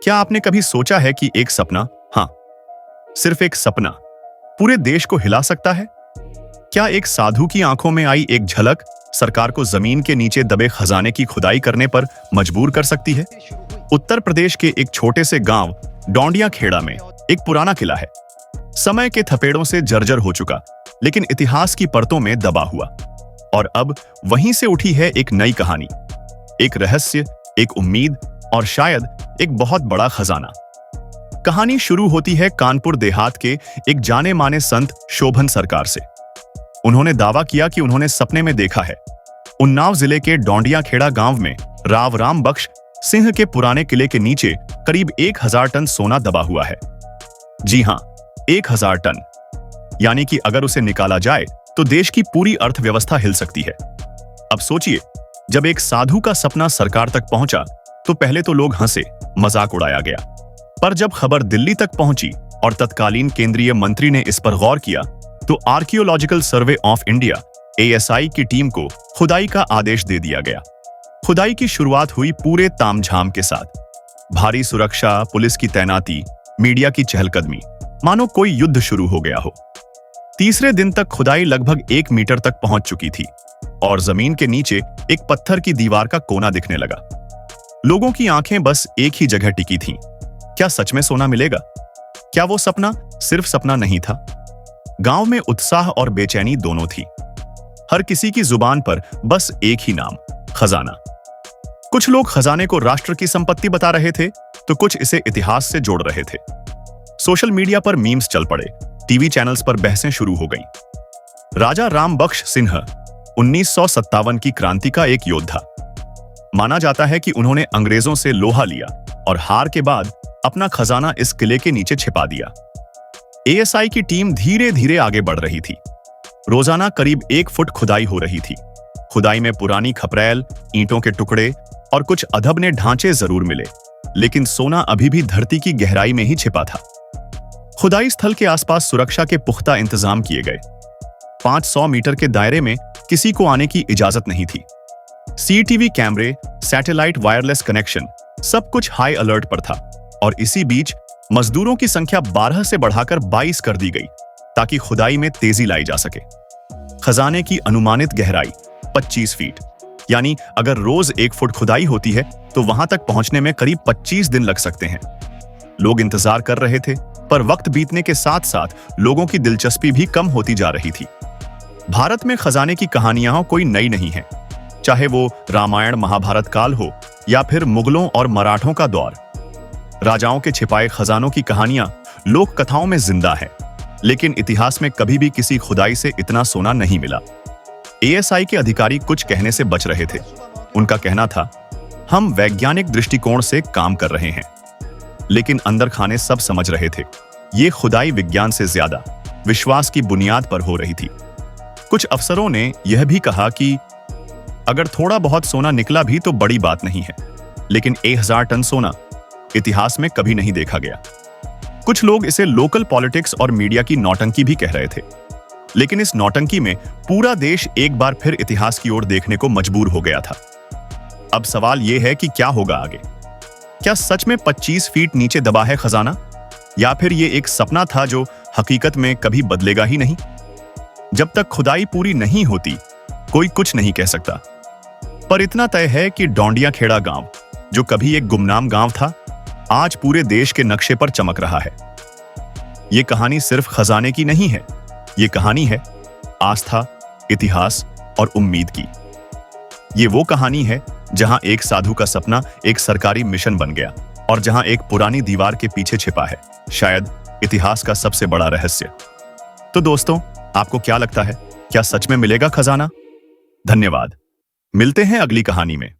क्या आपने कभी सोचा है कि एक सपना, हाँ, सिर्फ एक सपना, पूरे देश को हिला सकता है? क्या एक साधु की आंखों में आई एक झलक सरकार को जमीन के नीचे दबे खजाने की खुदाई करने पर मजबूर कर सकती है? उत्तर प्रदेश के एक छोटे से गांव डोंडिया खेड़ा में एक पुराना किला है। समय के थपेड़ों से जर्जर हो चुका, लेकिन इतिहास की परतों में दबा हुआ। और अब वहीं से उठी है एक नई कहानी, एक रहस्य, एक उम्मीद और शायद एक बहुत बड़ा खजाना। कहानी शुरू होती है कानपुर देहात के एक जाने माने संत शोभन सरकार से। उन्होंने दावा किया कि उन्होंने सपने में देखा है उन्नाव जिले के डोंडिया खेड़ा गांव में राव राम बख्श सिंह के पुराने किले के नीचे करीब 1000 टन सोना दबा हुआ है। जी हां, 1000 टन, यानी कि अगर उसे निकाला जाए तो देश की पूरी अर्थव्यवस्था हिल सकती है। अब सोचिए, जब एक साधु का सपना सरकार तक पहुंचा तो पहले तो लोग हंसे, मजाक उड़ाया गया। पर जब खबर दिल्ली तक पहुंची और तत्कालीन केंद्रीय मंत्री ने इस पर गौर किया तो archaeological survey of India ASI की टीम को खुदाई का आदेश दे दिया गया। खुदाई की शुरुआत हुई पूरे तामझाम के साथ। भारी सुरक्षा, पुलिस की तैनाती, मीडिया की चहलकदमी, मानो कोई युद्ध शुरू हो गया हो। तीसरे दिन तक खुदाई लगभग 1 मीटर तक पहुंच चुकी थी और जमीन के नीचे एक पत्थर की दीवार का कोना दिखने लगा। लोगों की आंखें बस एक ही जगह टिकी थीं। क्या सच में सोना मिलेगा? क्या वो सपना सिर्फ सपना नहीं था? गांव में उत्साह और बेचैनी दोनों थी। हर किसी की जुबान पर बस एक ही नाम, खजाना। कुछ लोग खजाने को राष्ट्र की संपत्ति बता रहे थे तो कुछ इसे इतिहास से जोड़ रहे थे। सोशल मीडिया पर मीम्स चल पड़े, टीवी चैनल्स पर बहसें शुरू हो गईं। राजा राम बख्श सिंह 1957 की क्रांति का एक योद्धा। माना जाता है कि उन्होंने अंग्रेजों से लोहा लिया और हार के बाद अपना खजाना इस किले के नीचे छिपा दिया। ASI की टीम धीरे धीरे आगे बढ़ रही थी। रोजाना करीब 1 फुट खुदाई हो रही थी। खुदाई में पुरानी खपरेल, ईंटों के टुकड़े और कुछ अधबने ढांचे जरूर मिले, लेकिन सोना अभी भी धरती की गहराई में ही छिपा था। खुदाई स्थल के आसपास सुरक्षा के पुख्ता इंतजाम किए गए। 500 मीटर के दायरे में किसी को आने की इजाजत नहीं थी। CCTV कैमरे, सैटेलाइट वायरलेस कनेक्शन, सब कुछ हाई अलर्ट पर था। और इसी बीच मजदूरों की संख्या 12 से बढ़ाकर 22 कर दी गई ताकि खुदाई में तेजी लाई जा सके। खजाने की अनुमानित गहराई 25 फीट, यानी अगर रोज 1 फुट खुदाई होती है तो वहां तक पहुंचने में करीब 25 दिन लग सकते हैं। लोग इंतजार कर रहे थे, पर वक्त बीतने के साथ साथ लोगों की दिलचस्पी भी कम होती जा रही थी। भारत में खजाने की कहानियां कोई नई नहीं है, चाहे वो रामायण महाभारत काल हो या फिर मुगलों और मराठों का दौर। राजाओं के छिपाए खजानों की कहानियां लोक कथाओं में जिंदा है, लेकिन इतिहास में कभी भी किसी खुदाई से इतना सोना नहीं मिला। ASI के अधिकारी कुछ कहने से बच रहे थे। उनका कहना था, हम वैज्ञानिक दृष्टिकोण से काम कर रहे हैं, लेकिन अंदर खाने सब समझ रहे थे, ये खुदाई विज्ञान से ज्यादा विश्वास की बुनियाद पर हो रही थी। कुछ अफसरों ने यह भी कहा कि अगर थोड़ा बहुत सोना निकला भी तो बड़ी बात नहीं है, लेकिन 1000 टन सोना इतिहास में कभी नहीं देखा गया। कुछ लोग इसे लोकल पॉलिटिक्स और मीडिया की नौटंकी भी कह रहे थे, लेकिन इस नौटंकी में पूरा देश एक बार फिर इतिहास की ओर देखने को मजबूर हो गया था। अब सवाल यह है कि क्या होगा आगे? क्या सच में 25 फीट नीचे दबा है खजाना, या फिर यह एक सपना था जो हकीकत में कभी बदलेगा ही नहीं? जब तक खुदाई पूरी नहीं होती कोई कुछ नहीं कह सकता। पर इतना तय है कि डोंडिया खेड़ा गांव, जो कभी एक गुमनाम गांव था, आज पूरे देश के नक्शे पर चमक रहा है। यह कहानी सिर्फ खजाने की नहीं है, यह कहानी है आस्था, इतिहास और उम्मीद की। यह वो कहानी है जहां एक साधु का सपना एक सरकारी मिशन बन गया और जहां एक पुरानी दीवार के पीछे छिपा है शायद इतिहास का सबसे बड़ा रहस्य। तो दोस्तों, आपको क्या लगता है, क्या सच में मिलेगा खजाना? धन्यवाद। मिलते हैं अगली कहानी में।